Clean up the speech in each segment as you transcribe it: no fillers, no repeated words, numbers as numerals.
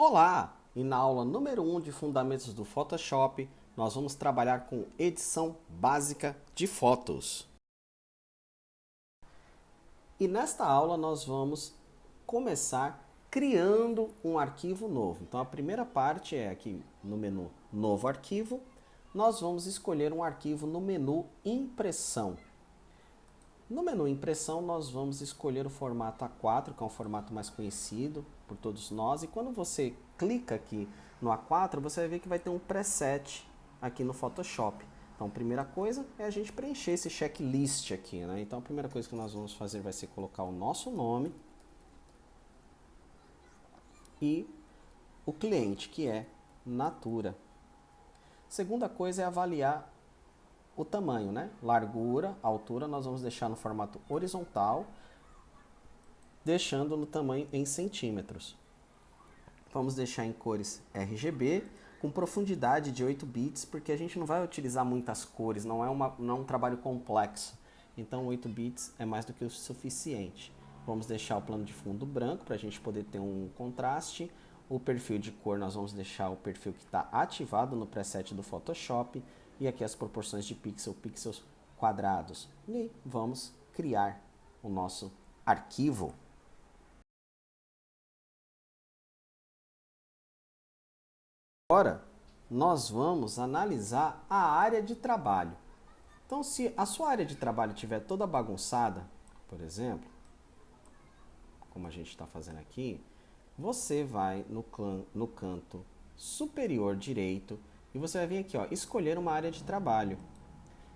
Olá! E na aula número 1 de Fundamentos do Photoshop, nós vamos trabalhar com edição básica de fotos. E nesta aula nós vamos começar criando um arquivo novo. Então a primeira parte é aqui no menu Novo Arquivo, nós vamos escolher um arquivo no menu Impressão. No menu Impressão, nós vamos escolher o formato A4, que é um formato mais conhecido por todos nós. E quando você clica aqui no A4, você vai ver que vai ter um preset aqui no Photoshop. Então, a primeira coisa é a gente preencher esse checklist aqui, né? Então, a primeira coisa que nós vamos fazer vai ser colocar o nosso nome e o cliente, que é Natura. Segunda coisa é avaliar o tamanho, né? Largura, altura, nós vamos deixar no formato horizontal, deixando no tamanho em centímetros. Vamos deixar em cores RGB, com profundidade de 8 bits, porque a gente não vai utilizar muitas cores, não é um trabalho complexo. Então 8 bits é mais do que o suficiente. Vamos deixar o plano de fundo branco, para a gente poder ter um contraste. O perfil de cor, nós vamos deixar o perfil que está ativado no preset do Photoshop. E aqui as proporções de pixels quadrados. E vamos criar o nosso arquivo. Agora, nós vamos analisar a área de trabalho. Então, se a sua área de trabalho estiver toda bagunçada, por exemplo, como a gente está fazendo aqui, você vai no canto superior direito e você vai vir aqui, ó, escolher uma área de trabalho.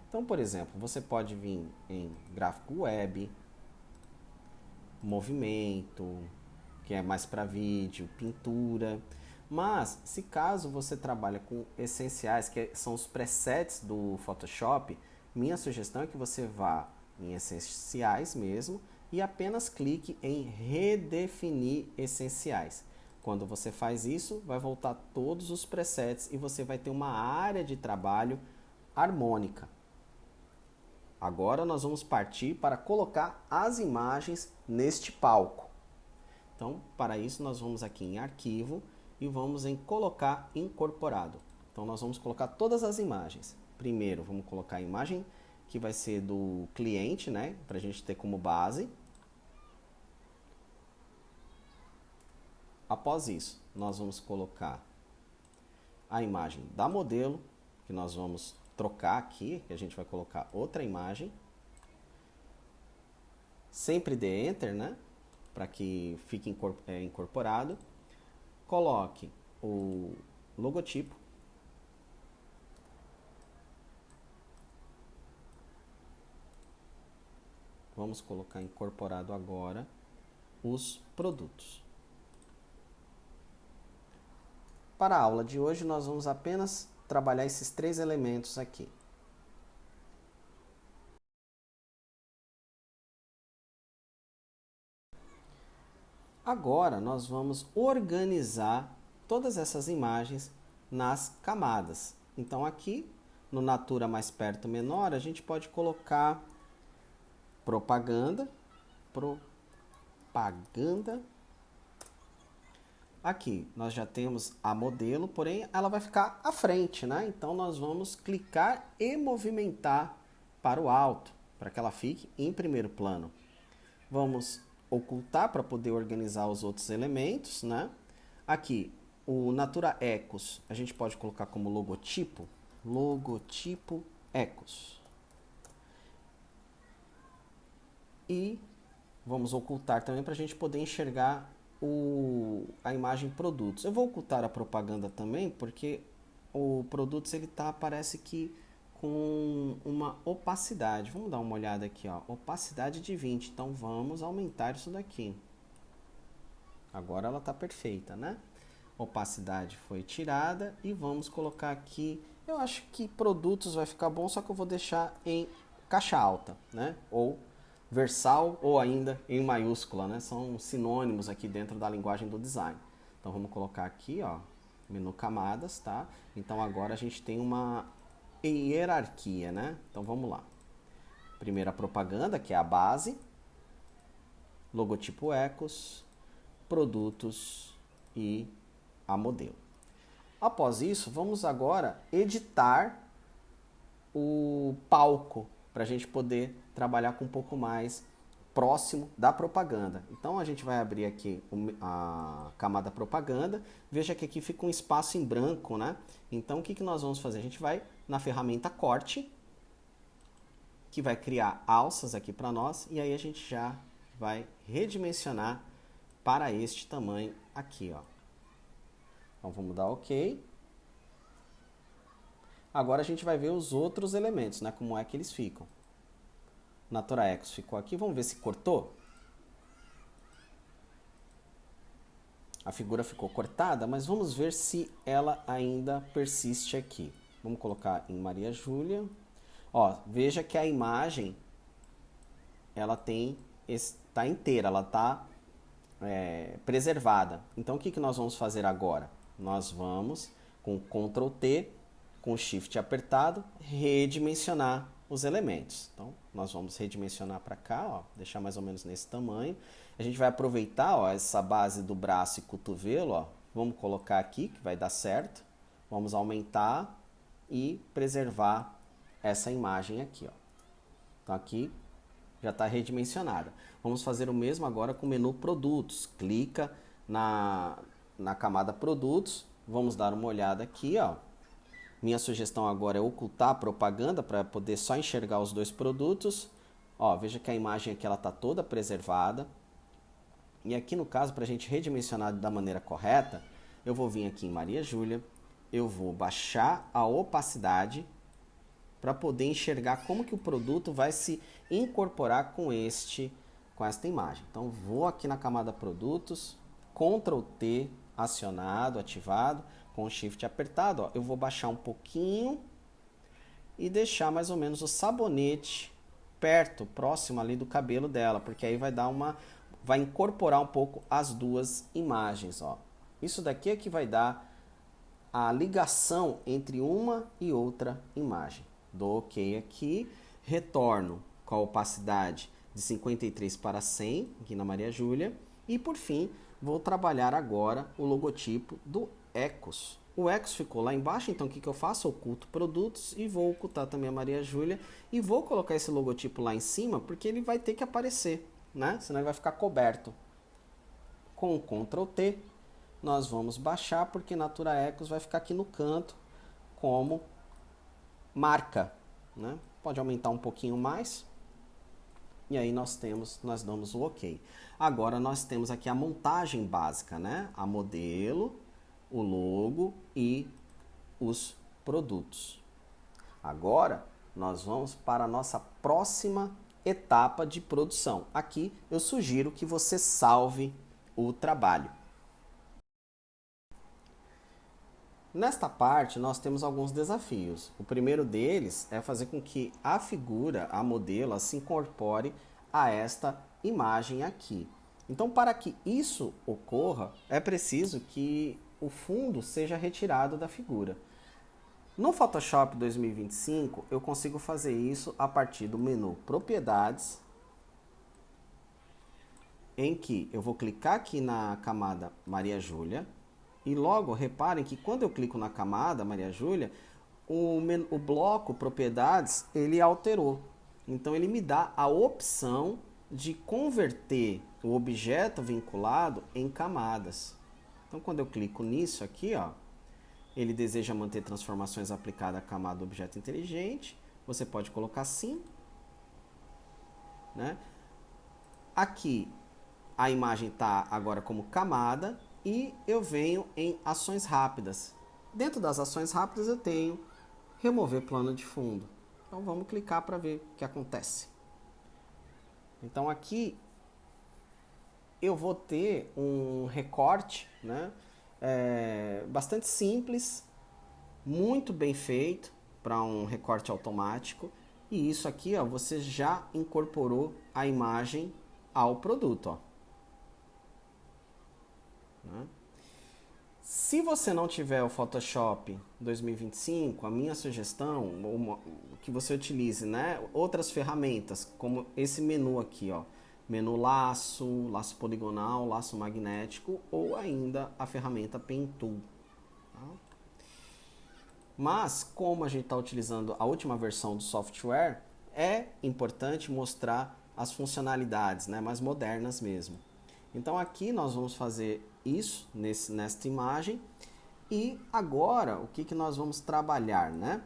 Então, por exemplo, você pode vir em gráfico web, movimento, que é mais para vídeo, pintura. Mas, se caso você trabalha com essenciais, que são os presets do Photoshop, minha sugestão é que você vá em essenciais mesmo e apenas clique em redefinir essenciais. Quando você faz isso, vai voltar todos os presets e você vai ter uma área de trabalho harmônica. Agora nós vamos partir para colocar as imagens neste palco. Então, para isso nós vamos aqui em Arquivo e vamos em Colocar Incorporado. Então nós vamos colocar todas as imagens. Primeiro vamos colocar a imagem que vai ser do cliente, né? Para a gente ter como base. Após isso, nós vamos colocar a imagem da modelo, que nós vamos trocar aqui, que a gente vai colocar outra imagem. Sempre dê Enter, né? Para que fique incorporado. Coloque o logotipo. Vamos colocar incorporado agora os produtos. Para a aula de hoje, nós vamos apenas trabalhar esses 3 elementos aqui. Agora, nós vamos organizar todas essas imagens nas camadas. Então, aqui, no Natura mais perto menor, a gente pode colocar propaganda. Aqui nós já temos a modelo, porém ela vai ficar à frente, né? Então nós vamos clicar e movimentar para o alto, para que ela fique em primeiro plano. Vamos ocultar para poder organizar os outros elementos, né? Aqui, o Natura Ecos, a gente pode colocar como logotipo, logotipo Ecos. E vamos ocultar também para a gente poder enxergar a imagem produtos. Eu vou ocultar a propaganda também, porque o produtos ele tá, parece que com uma opacidade. Vamos dar uma olhada aqui, ó, opacidade de 20. Então vamos aumentar isso daqui. Agora ela tá perfeita, né? Opacidade foi tirada e vamos colocar aqui. Eu acho que produtos vai ficar bom, só que eu vou deixar em caixa alta, né? Ou versal ou ainda em maiúscula, né? São sinônimos aqui dentro da linguagem do design. Então vamos colocar aqui, ó, menu camadas, tá? Então agora a gente tem uma hierarquia, né? Então vamos lá. Primeira propaganda, que é a base, logotipo Ecos, produtos e a modelo. Após isso, vamos agora editar o palco para a gente poder trabalhar com um pouco mais próximo da propaganda. Então a gente vai abrir aqui a camada propaganda, veja que aqui fica um espaço em branco, né? Então o que nós vamos fazer? A gente vai na ferramenta corte, que vai criar alças aqui para nós, e aí a gente já vai redimensionar para este tamanho aqui, ó. Então vamos dar OK. Agora a gente vai ver os outros elementos, né? Como é que eles ficam. Natura Ecos ficou aqui, vamos ver se cortou. A figura ficou cortada, mas vamos ver se ela ainda persiste aqui. Vamos colocar em Maria Júlia. Ó, veja que a imagem, ela está inteira, ela está preservada. Então o que nós vamos fazer agora? Nós vamos, com Ctrl T, com Shift apertado, redimensionar os elementos. Então, nós vamos redimensionar para cá, ó, deixar mais ou menos nesse tamanho. A gente vai aproveitar, ó, essa base do braço e cotovelo, ó, vamos colocar aqui, que vai dar certo. Vamos aumentar e preservar essa imagem aqui, ó. Então, aqui já está redimensionada. Vamos fazer o mesmo agora com o menu Produtos. Clica na camada Produtos, vamos dar uma olhada aqui, ó. Minha sugestão agora é ocultar a propaganda para poder só enxergar os dois produtos. Ó, veja que a imagem aqui está toda preservada. E aqui no caso, para a gente redimensionar da maneira correta, eu vou vir aqui em Maria Júlia, eu vou baixar a opacidade para poder enxergar como que o produto vai se incorporar com esta imagem. Então vou aqui na camada Produtos, Ctrl T acionado, ativado, com o Shift apertado, ó, eu vou baixar um pouquinho e deixar mais ou menos o sabonete perto, próximo ali do cabelo dela, porque aí vai incorporar um pouco as duas imagens, ó. Isso daqui é que vai dar a ligação entre uma e outra imagem. Dou OK aqui, retorno com a opacidade de 53 para 100, aqui na Maria Júlia, e por fim, vou trabalhar agora o logotipo do Ecos. O Ecos ficou lá embaixo, então o que eu faço? Oculto produtos e vou ocultar também a Maria Júlia e vou colocar esse logotipo lá em cima porque ele vai ter que aparecer, né? Senão ele vai ficar coberto. Com o Ctrl T, nós vamos baixar porque Natura Ecos vai ficar aqui no canto como marca, né? Pode aumentar um pouquinho mais. E aí nós damos o OK. Agora nós temos aqui a montagem básica, né? A modelo, o logo e os produtos. Agora nós vamos para a nossa próxima etapa de produção. Aqui eu sugiro que você salve o trabalho. Nesta parte nós temos alguns desafios. O primeiro deles é fazer com que a figura, a modelo, se incorpore a esta imagem aqui. Então, para que isso ocorra, é preciso que o fundo seja retirado da figura. No Photoshop 2025, eu consigo fazer isso a partir do menu Propriedades, em que eu vou clicar aqui na camada Maria Júlia, e logo reparem que quando eu clico na camada Maria Júlia, o bloco Propriedades, ele alterou. Então ele me dá a opção de converter o objeto vinculado em camadas. Então quando eu clico nisso aqui, ó, ele deseja manter transformações aplicadas à camada do objeto inteligente. Você pode colocar sim, né? Aqui a imagem está agora como camada e eu venho em ações rápidas. Dentro das ações rápidas eu tenho remover plano de fundo. Então vamos clicar para ver o que acontece. Então aqui eu vou ter um recorte, né? Bastante simples, muito bem feito para um recorte automático. E isso aqui, ó, você já incorporou a imagem ao produto, ó. Né? Se você não tiver o Photoshop 2025, a minha sugestão que você utilize, né, outras ferramentas, como esse menu aqui, ó, menu laço, laço poligonal, laço magnético ou ainda a ferramenta Pen Tool. Tá? Mas, como a gente está utilizando a última versão do software, é importante mostrar as funcionalidades, né, mais modernas mesmo. Então aqui nós vamos fazer isso nesta imagem. E agora, o que nós vamos trabalhar, né?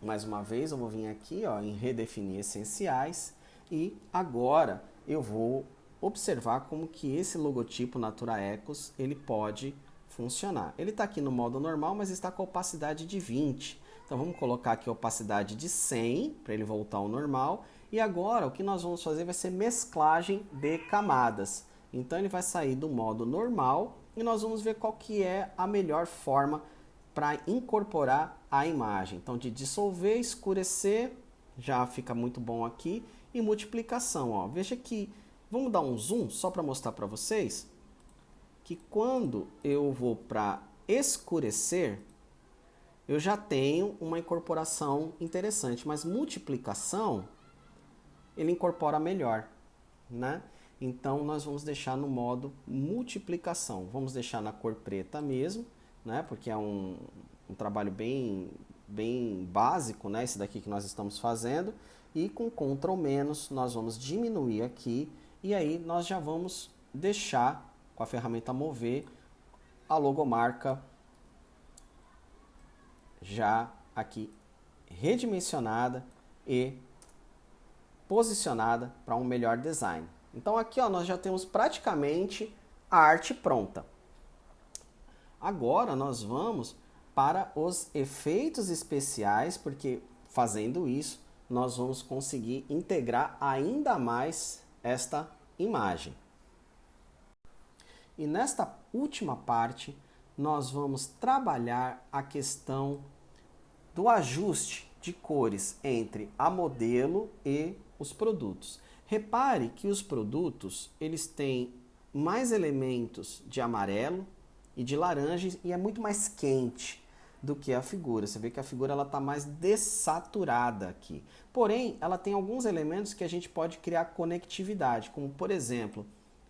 Mais uma vez, eu vou vir aqui ó, em redefinir essenciais. E agora eu vou observar como que esse logotipo Natura Ecos ele pode funcionar. Ele está aqui no modo normal, mas está com a opacidade de 20. Então vamos colocar aqui a opacidade de 100 para ele voltar ao normal. E agora o que nós vamos fazer vai ser mesclagem de camadas. Então ele vai sair do modo normal e nós vamos ver qual que é a melhor forma para incorporar a imagem. Então de dissolver, escurecer, já fica muito bom aqui. E multiplicação, ó. Veja que, vamos dar um zoom só para mostrar para vocês que quando eu vou para escurecer, eu já tenho uma incorporação interessante, mas multiplicação, ele incorpora melhor, né? Então, nós vamos deixar no modo multiplicação. Vamos deixar na cor preta mesmo, né? Porque é um trabalho bem básico, né? Esse daqui que nós estamos fazendo. E com Ctrl menos, nós vamos diminuir aqui. E aí, nós já vamos deixar, com a ferramenta mover, a logomarca já aqui redimensionada e posicionada para um melhor design. Então aqui ó, nós já temos praticamente a arte pronta. Agora nós vamos para os efeitos especiais, porque fazendo isso nós vamos conseguir integrar ainda mais esta imagem. E nesta última parte nós vamos trabalhar a questão do ajuste de cores entre a modelo e os produtos. Repare que os produtos eles têm mais elementos de amarelo e de laranja e é muito mais quente do que a figura. Você vê que a figura está mais dessaturada aqui. Porém, ela tem alguns elementos que a gente pode criar conectividade, como por exemplo,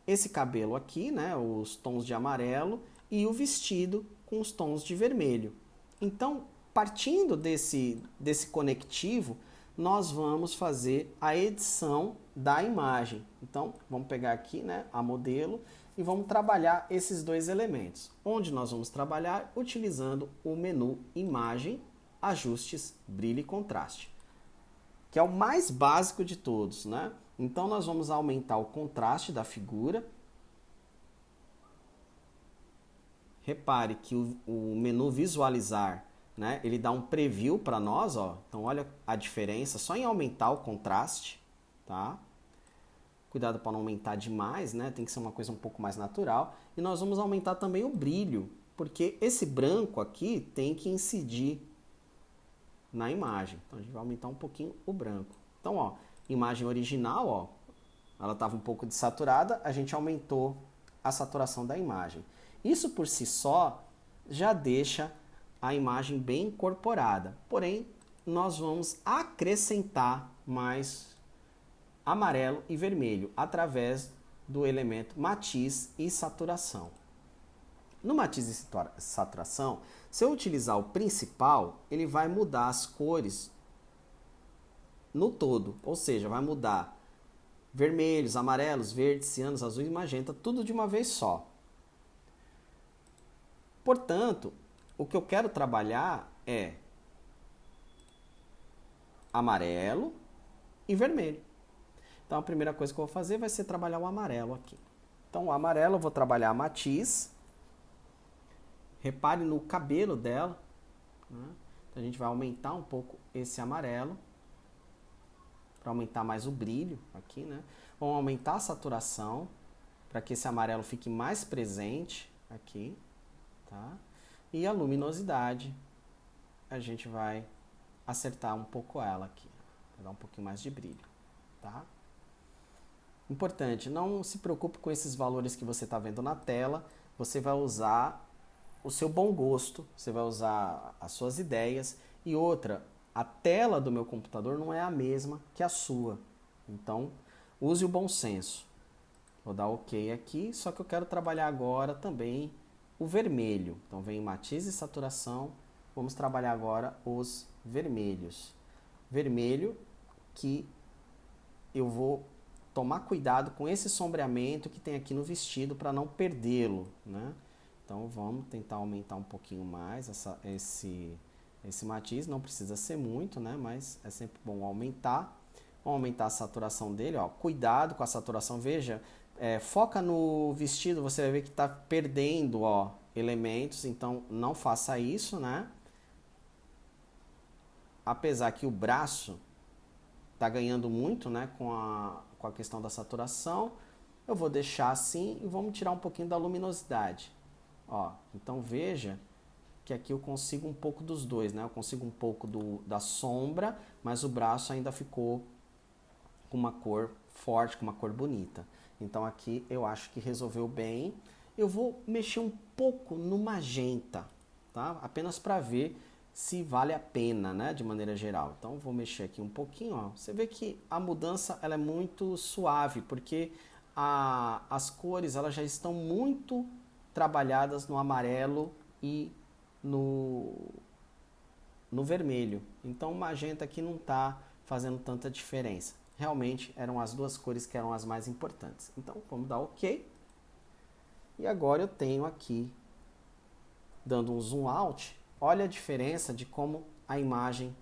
esse cabelo aqui, né, os tons de amarelo e o vestido com os tons de vermelho. Então, partindo desse conectivo, nós vamos fazer a edição da imagem. Então, vamos pegar aqui, né, a modelo e vamos trabalhar esses dois elementos. Onde nós vamos trabalhar? Utilizando o menu Imagem, Ajustes, Brilho e Contraste, que é o mais básico de todos, né? Então, nós vamos aumentar o contraste da figura. Repare que o menu Visualizar, né, ele dá um preview para nós, ó. Então olha a diferença só em aumentar o contraste, tá? Cuidado para não aumentar demais, né? Tem que ser uma coisa um pouco mais natural. E nós vamos aumentar também o brilho, porque esse branco aqui tem que incidir na imagem. Então a gente vai aumentar um pouquinho o branco. Então, ó, imagem original, ó, ela estava um pouco desaturada, a gente aumentou a saturação da imagem. Isso por si só já deixa a imagem bem incorporada. Porém, nós vamos acrescentar mais amarelo e vermelho através do elemento matiz e saturação. No matiz e saturação, se eu utilizar o principal, ele vai mudar as cores no todo, ou seja, vai mudar vermelhos, amarelos, verdes, cianos, azuis e magenta, tudo de uma vez só. Portanto, o que eu quero trabalhar é amarelo e vermelho. Então, a primeira coisa que eu vou fazer vai ser trabalhar o amarelo aqui. Então, o amarelo eu vou trabalhar a matiz. Repare no cabelo dela, né? Então, a gente vai aumentar um pouco esse amarelo para aumentar mais o brilho aqui, né? Vamos aumentar a saturação para que esse amarelo fique mais presente aqui, tá? E a luminosidade, a gente vai acertar um pouco ela aqui, para dar um pouquinho mais de brilho, tá? Importante, não se preocupe com esses valores que você está vendo na tela, você vai usar o seu bom gosto, você vai usar as suas ideias. E outra, a tela do meu computador não é a mesma que a sua. Então, use o bom senso. Vou dar OK aqui, só que eu quero trabalhar agora também o vermelho. Então vem matiz e saturação, vamos trabalhar agora os vermelhos. Vermelho que eu vou tomar cuidado com esse sombreamento que tem aqui no vestido para não perdê-lo, né? Então vamos tentar aumentar um pouquinho mais esse matiz, não precisa ser muito, né? Mas é sempre bom aumentar. Vamos aumentar a saturação dele, ó. Cuidado com a saturação, veja, foca no vestido, você vai ver que está perdendo, ó, elementos, então não faça isso, né? Apesar que o braço está ganhando muito, né, com a questão da saturação, eu vou deixar assim e vamos tirar um pouquinho da luminosidade. Ó, então veja que aqui eu consigo um pouco dos dois, né? Eu consigo um pouco da sombra, mas o braço ainda ficou com uma cor forte, com uma cor bonita. Então aqui eu acho que resolveu bem. Eu vou mexer um pouco no magenta, tá? Apenas para ver se vale a pena, né? De maneira geral. Então vou mexer aqui um pouquinho, ó. Você vê que a mudança ela é muito suave, porque as cores elas já estão muito trabalhadas no amarelo e no vermelho. Então o magenta aqui não está fazendo tanta diferença. Realmente eram as duas cores que eram as mais importantes. Então vamos dar OK. E agora eu tenho aqui, dando um zoom out, olha a diferença de como a imagem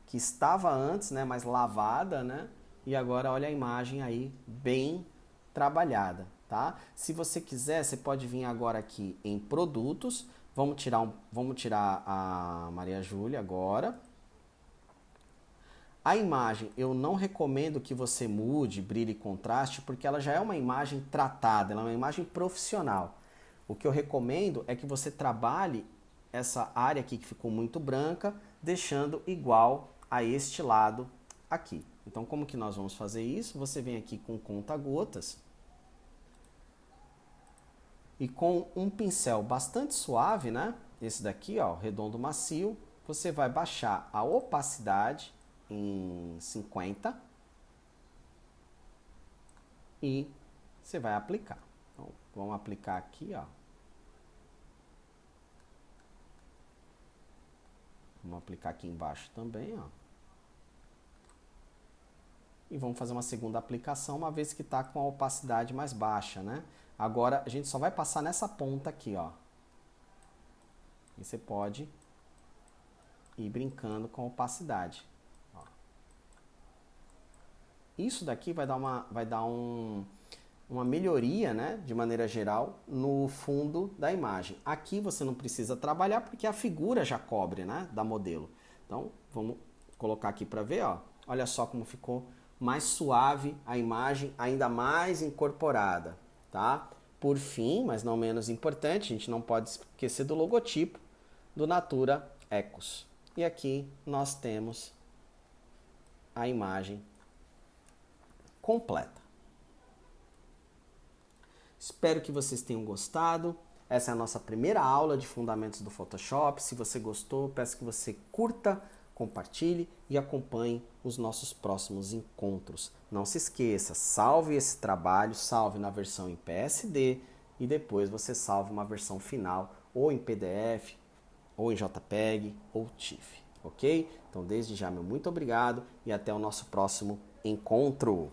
que estava antes, né, mais lavada, né, e agora olha a imagem aí bem trabalhada, tá? Se você quiser, você pode vir agora aqui em produtos. Vamos tirar a Maria Júlia agora. A imagem, eu não recomendo que você mude brilho e contraste, porque ela já é uma imagem tratada, ela é uma imagem profissional. O que eu recomendo é que você trabalhe essa área aqui que ficou muito branca, deixando igual a este lado aqui. Então, como que nós vamos fazer isso? Você vem aqui com conta-gotas e com um pincel bastante suave, né? Esse daqui, ó, redondo macio, você vai baixar a opacidade em 50 e você vai aplicar. Então, vamos aplicar aqui, ó. Vamos aplicar aqui embaixo também, ó. E vamos fazer uma segunda aplicação, uma vez que está com a opacidade mais baixa, né? Agora, a gente só vai passar nessa ponta aqui, ó. E você pode ir brincando com a opacidade. Ó. Isso daqui vai dar uma melhoria, né, de maneira geral, no fundo da imagem. Aqui você não precisa trabalhar porque a figura já cobre, né, da modelo. Então, vamos colocar aqui para ver, ó. Olha só como ficou mais suave a imagem, ainda mais incorporada, tá? Por fim, mas não menos importante, a gente não pode esquecer do logotipo do Natura Ecos. E aqui nós temos a imagem completa. Espero que vocês tenham gostado. Essa é a nossa primeira aula de fundamentos do Photoshop. Se você gostou, peço que você curta, compartilhe e acompanhe os nossos próximos encontros. Não se esqueça, salve esse trabalho, salve na versão em PSD e depois você salve uma versão final ou em PDF, ou em JPEG, ou TIFF, ok? Então, desde já, meu muito obrigado e até o nosso próximo encontro.